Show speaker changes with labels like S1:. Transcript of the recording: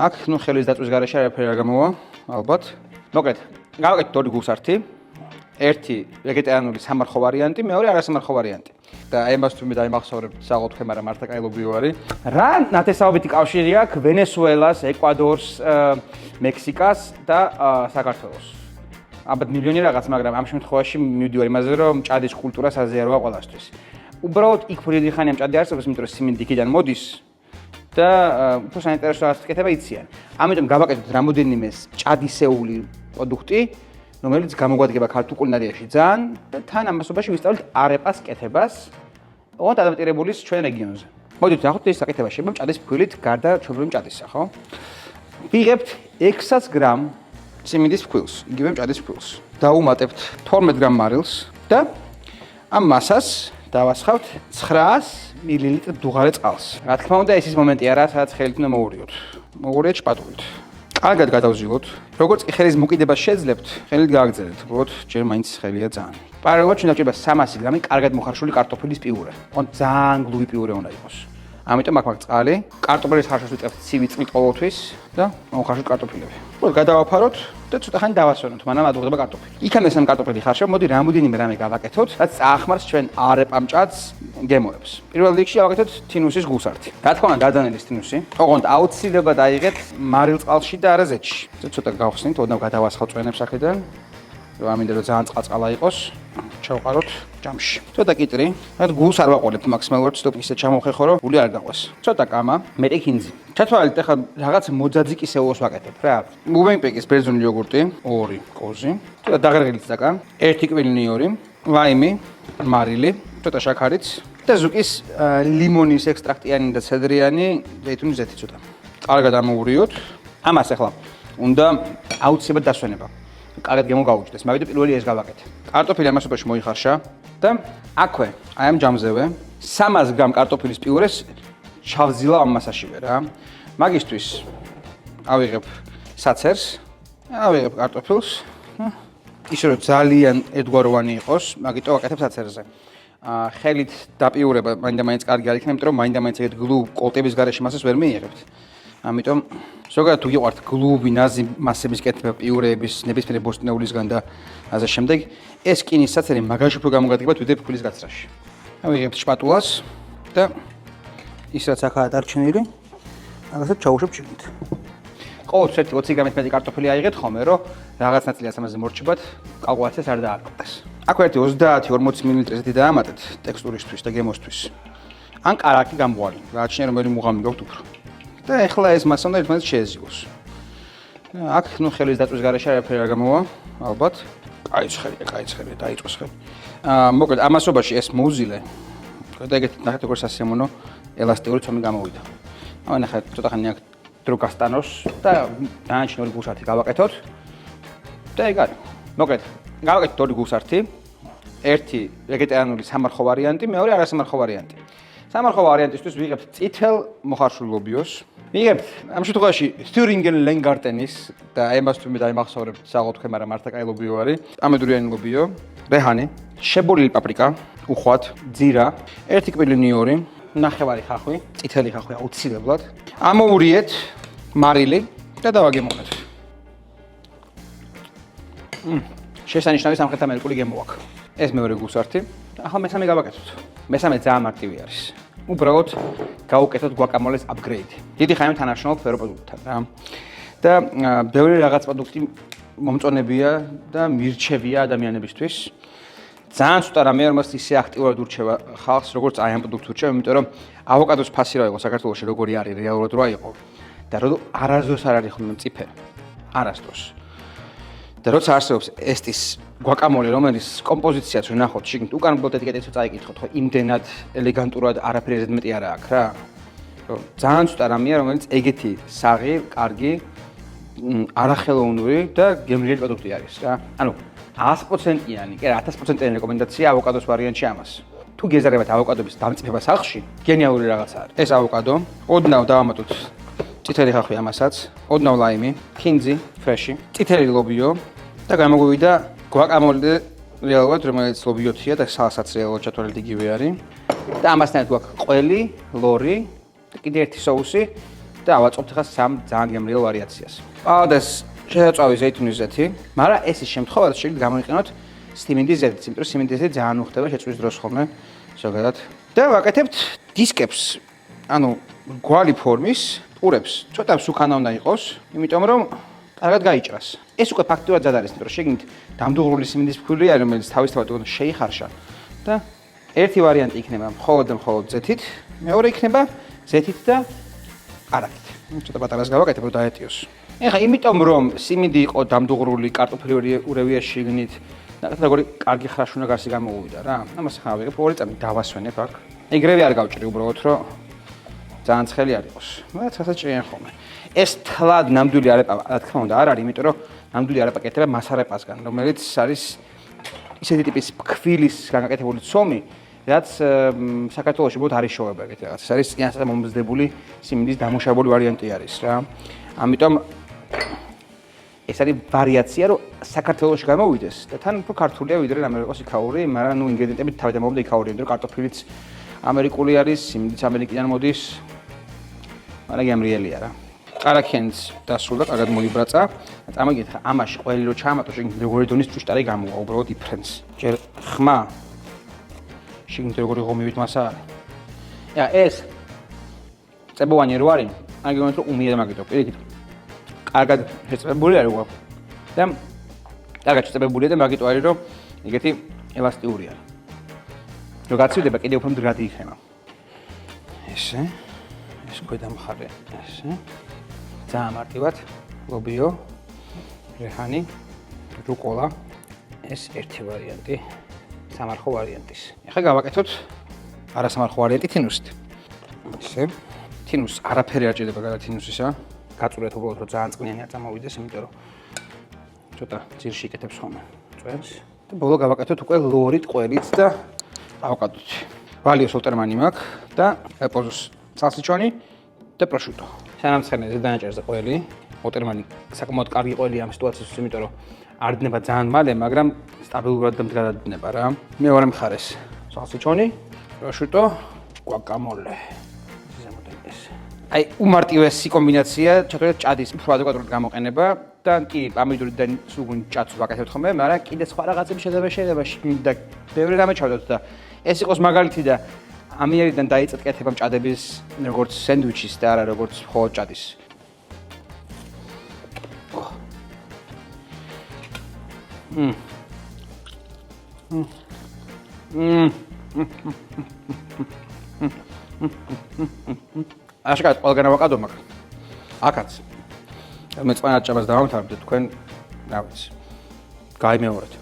S1: აქ ნუ ხელის დაწვის გარეშე არაფერი არ გამოვა, ალბათ. მოკლედ, გავაკეთეთ ორი გულსართი. ერთი ვეგეტარიანული სამარხო ვარიანტი, მეორე არასამარხო ვარიანტი. და ამას თუ მე დაიმახსოვრებ საღოთ ხე, მაგრამ მართლა კაილობიო არის. რა ნათესაობითი კავშირი აქვს ვენესუელას, ეკვადორს, მექსიკას და საქართველოს. ალბათ მილიონი რაღაც, მაგრამ ამ შემთხვევაში მივდივარ იმაზე, რომ ჭადის კულტურა საზიაროა ყველასთვის. უბრალოდ იქ ფრიდი ხანი ამ ჭადი არსებობს, იმიტომ რომ სიმინდი იქიდან მოდის და უფრო საინტერესო რაღაც კეთება იციან. ამიტომ გავაკეთოთ რამოდენიმე ჭადისეული პროდუქტი, რომელიც გამოგვადგება ქართულ კულინარიაში ძალიან და თან ამასობაში ვისწავლეთ არეპას კეთებას, ოღონდ ადაპტირებული ჩვენ რეგიონზე. მოდით ნახოთ ეს საკეთება შეიძლება ჭადის ფქვილით გარდა ჩვეულებრივი ჭადისა, ხო? ვიღებთ 600 გრამ სიმინდის ფქვილს, იგივე ჭადის ფქვილს. დავუმატებთ 12 გრამ მარილს და ამ მასას დავასხავთ 900 მილილიტრ დუღარე წყალს. რა თქმა უნდა, ეს ის მომენტი არა, სადაც ხელით უნდა მოვურიოთ. მოვურიეთ შპატულით. კარგად გადავზილოთ. როგორც კი ხელის მოკიდება შეძლებთ, ხელით გააგრძელეთ. უბრალოდ ჯერ მაინც ხელია ძალიან. პარალელურად ჩვენ დაჭირდება 300 გრამი კარგად მოხარშული კარტოფილის პიურე. ძალიან გლუვი პიურე უნდა იყოს. ამიტომ აქ წყალი, კარტოფილის ხარშს ვიწყებთ ცივი წყლით ყოველთვის და მოხარშული კარტოფილები. უბრალოდ გადავაფაროთ და ცოტა ხანი დავასვენოთ, მანამ ადუღდება კარტოფილი. იქამდე სამ კარტოფილი ხარშავ, მოდი რამოდენიმე რამე გავაკეთოთ, რაც წაახმარს ჩვენ არეპამ ჭადს გემოებს. პირველ რიგში ავაკეთოთ თინუსის გულსართი. რა თქმა უნდა, დადანელის თინუსი. ოღონდ აუცილებლად აიღეთ მარილ წყალში და არა ზეთში. ცოტა გავხსნით, ოდნავ გადავასხავ წვენებს აქედან. რომ ამინდა რომ ძალიან წყალ-წყალა იყოს. ჩავყაროთ ჯამში. ცოტა კიტრი, რა გულს არ ვაყოლებთ მაქსიმალურად, ცოტა ისე ჩამოვხეხო, რომ გული არ გაყვეს. ცოტა კამა, მეტი ხინძი. ჩათვალეთ ახლა რაღაც მოძაძიკისეულს ვაკეთებ რა. მუვენპეკის ბერძნული იოგურტი, 2 კოზი. ცოტა დაღრღილი წაკა, 1 კვილი 2, ლაიმი, მარილი, ცოტა შაქარიც და ზუკის ლიმონის ექსტრაქტიანი და ცედრიანი ზეითუნის ზეთი ცოტა. კარგად ამოურიოთ. ამას ახლა უნდა აუცილებლად დასვენება. კარგად გემოგაუჭდეს, მაგით პირველი ეს გავაკეთე. კარტოფილი ამასობაში მოიხარშა და აქვე, აი ამ ჯამზევე 300 გრამ კარტოფილის პიურეს ჩავზილა ამ მასაშივე რა. მაგისთვის ავიღებ საცერს, ავიღებ კარტოფილს, ისე რომ ძალიან ერთგვაროვანი იყოს, მაგიტო ვაკეთებ საცერზე. ხელით დაპიურება მაინდა-მაინც კარგი არ იქნება, იმიტომ რომ მაინდა-მაინც ეგეთ გლუვ კოლტების გარეშე მასას ვერ მიიღებთ. ამიტომ ზოგადად თუ გიყვართ გლუვი ნაზი მასების კეთება პიურეების ნებისმიერი ბოსტნეულისგან და ასე შემდეგ, ეს რკინის საცერი მაგაში უფრო გამოგადგებათ ვიდრე ფქვილის გაცრაში. ავიღებთ შპატულას და ის რაც აქაა დარჩენილი, რაღაცა ჩაუშვებ შიგნით. ყოველთვის 20 გრამით მეტი კარტოფილი აიღეთ ხოლმე, რომ რაღაც ნაწილიაც ამაზე მორჩებათ, კალკულაციას არ დააკვირდეს. აქ ერთი 30-40 მილილიტრი ზეთი დაამატეთ ტექსტურისთვის და გემოსთვის. ან კარაქი გამღვალი, გააჩნია რომ მუღამი გაქვთ უფრო. და ეხლა ეს მასა უნდა ერთმანეთს შეეზიოს. აქ ნუ ხელის დაწვის გარეშე არაფერი არ გამოვა, ალბათ. კაიცხელია, დაიწყოს ხელი. მოკლედ ამასობაში ეს მოუზილე. და ეგეთ ნახეთ როგორ სასიამოვნო ელასტიკური ცომი გამოვიდა. ნახეთ ცოტა ხანი აქ დრო გასტანოს და დანარჩენი გულსართი გავაკეთოთ. და ეგ არის. მოკლედ გავაკეთეთ ორი გულსართი. ერთი ვეგეტარიანული სამარხო ვარიანტი, მეორე არასამარხო ვარიანტი. სამარხო ვარიანტისთვის ვიღებთ წითელ მოხარშულ ლობიოს. ვიღებთ ამ შემთხვევაში თიურინგენ ლენგარტენის და ამას თუ მე დაიმახსოვრებ საღოთ ხე, მაგრამ მართლა კაი ლობიო არის. ამედურიანი ლობიო, რეჰანი, შებოლილი პაპრიკა, უხვად, ძირა, 1 კვილი 2, ნახევარი ხახვი, წითელი ხახვი აუცილებლად. ამოურიეთ მარილი და დავაგემოვნეთ. შესანიშნავი სამხრეთამერიკული გემო აქვს. ეს მეორე გულსართი. ახლა მესამე გავაკეთოთ. მესამე ძალიან მარტივი არის. უბრალოდ გავუკეთოთ გვაკამოლეს აპგრეიდი. დიდი ხანი თანაშრომობ ფეროპროდუქტთან რა. და ბევრი რაღაც პროდუქტი მომწონებია და მირჩევია ადამიანებისთვის. ძალიან ცოტა რამეა, რომელსაც ისე აქტიურად ურჩევა ხალხს, როგორც აი ამ პროდუქტს ურჩევა, იმიტომ რომ ავოკადოს ფასი რა იყო საქართველოში, როგორი არის რეალურად რა იყო. და რომ არასდროს არ არის ხოლმე მწიფე. არასდროს. და როცა არსებობს ესტის გვაკამოლე, რომელიც კომპოზიციაც ვნახოთ, შიგნით უკან უბრალოდ ეტიკეტებს წაიკითხოთ, ხო, იმდენად ელეგანტურად არაფერი ზედმეტი არა აქვს რა. რომ ძალიან ცოტა რამეა, რომელიც ეგეთი საღი, კარგი, არახელოვნური და გემრიელი პროდუქტი არის რა. ანუ 100%-იანი, კი რა, 1000%-იანი რეკომენდაცია ავოკადოს ვარიანტში ამას. თუ გეზარებათ ავოკადოების დამწიფება სახლში, გენიალური რაღაცა არის. ეს ავოკადო, ოდნავ დავამატოთ წითელი ხახვი ამასაც, ოდნავ ლაიმი, ხინძი, ფრეში, წითელი ლობიო და გამოგვივიდა გვაკამოლე რეალურად, რომელიც ლობიოთია და სალსაც რეალურად ჩათვალეთ იგივე არის. და ამასთან გვაქვს ყველი, ლორი და კიდე ერთი соуსი და ავაწყობთ ახლა სამ ძალიან გემრიელ ვარიაციას. ყავდეს შეწავი ზეითუნის ზეთი, მაგრამ ეს ის შემთხვევა, რომ შეიძლება გამოიყენოთ სტიმინდის ზეთიც, იმიტომ რომ სტიმინდის ზეთი ძალიან უხდება შეწვის დროს ხოლმე ზოგადად. და ვაკეთებთ დისკებს, ანუ გვალი ფორმის პურებს. ცოტა მსუქანა უნდა იყოს, იმიტომ რომ კარგად გაიჭრას. ეს უკვე ფაქტიურად ძად არის, იმიტომ რომ შეგინით დამდუღრული სიმინდის ფქვილია, რომელიც თავისთავად უნდა შეიხარშა და ერთი ვარიანტი იქნება მხოლოდ და მხოლოდ ზეთით, მეორე იქნება ზეთით და არაკით. ცოტა პატარას გავაკეთებ, რომ დაეტიოს. ეხლა იმიტომ რომ სიმინდი იყო დამდუღრული კარტოფილი ურევია შიგნით, ნახეთ როგორი კარგი ხრაშუნა გარსი გამოუვიდა რა. ამას ახლა ავიღებ, ორი წამი დავასვენებ აქ. ეგრევე არ გავჭრი უბრალოდ, რომ ძალიან ცხელი არ იყოს. მაგრამ ცასაც ჭრიან ხოლმე. ეს თლად ნამდვილი არეპა, რა თქმა უნდა, არ არის, იმიტომ რომ ნამდვილი არეპა კეთდება მასარეპასგან, რომელიც არის ისეთი ტიპის ფქვილის განკეთებული ცომი, რაც საქართველოში বহুত არის შოვება ეგეთი რაღაც. ეს არის წინასწარ მომზადებული სიმინდის დამუშავებული ვარიანტი არის რა. ამიტომ ეს არის ვარიაცია, რომ საქართველოში გამოვიდეს და თან უფრო ქართულია ვიდრე ამერიკოს იქაური, მაგრამ ნუ ინგრედიენტები თავიდან მომდა იქაური, იმიტომ რომ კარტოფილიც ამერიკული არის, სიმინდიც ამერიკიდან მოდის. მაგრამ გემრიელია რა. ყარაქიანიც დასრულდა, კარგად მოიბრაცა. წამოგიდეთ ხა ამაში ყველი რო ჩაამატო, შეგინით როგორი დონის ჭუშტარი გამოვა, უბრალოდ იფრენს. ჯერ ხმა შეგინით როგორი ღომივით მასა არის. ია ეს წებოვანი რო არის, აი გონოთ რომ უმიერა მაგითო, პირიქით. კარგად შეწებებული არის უყო. და კარგად შეწებებულია და მაგითო არის რომ ეგეთი ელასტიური არის. რო გაცივდება კიდე უფრო მდგრადი იქნება. ესე ეს ქვედა მხარე, ესე. ძალიან მარტივად, ლობიო, რეჰანი, რუკოლა, ეს ერთი ვარიანტი, სამარხო ვარიანტის. ეხლა გავაკეთოთ არასამარხო ვარიანტი თინუსით. ესე, თინუსს არაფერი არ ჭირდება გადა თინუსისა. გაწურეთ უბრალოდ რომ ძალიან წყლიანი არ წამოვიდეს, იმიტომ რომ ცოტა ძირში იკეთებს ხოლმე წვენს. და ბოლო გავაკეთოთ უკვე ლორით, ყველით და ავოკადოთი. ვალიოს ოლტერმანი მაქვს და ეპოზოს სალსიჩონი და პროშუტო. სანამცხენე ზედანაჭერზე ყველი, ოლტერმანი საკმაოდ კარგი ყველია ამ სიტუაციისთვის, იმიტომ რომ არ დნება ძალიან მალე, მაგრამ სტაბილურად და მდგრადად დნება რა. მეორე მხარეს სალსიჩონი, პროშუტო, guacamole. აი უმარტივესი კომბინაცია, ჩათვალეთ ჭადის უფრო ადეკვატურად გამოყენება და კი პამიდორიდან სულ ჭადს ვაკეთებთ ხოლმე, მაგრამ კიდე სხვა რაღაცები შეიძლება და ბევრი რამე ჩავდოთ და ეს იყოს მაგალითი და ამიერიდან დაიწყეთ კეთება ჭადების როგორც სენდვიჩის და არა როგორც მხოლოდ ჭადის. აშკარად ყველგან ავოკადო მაქვს. აქაც. მე წვანად ჭამას დავამთავრებთ თქვენ რა ვიცი. გაიმეორეთ.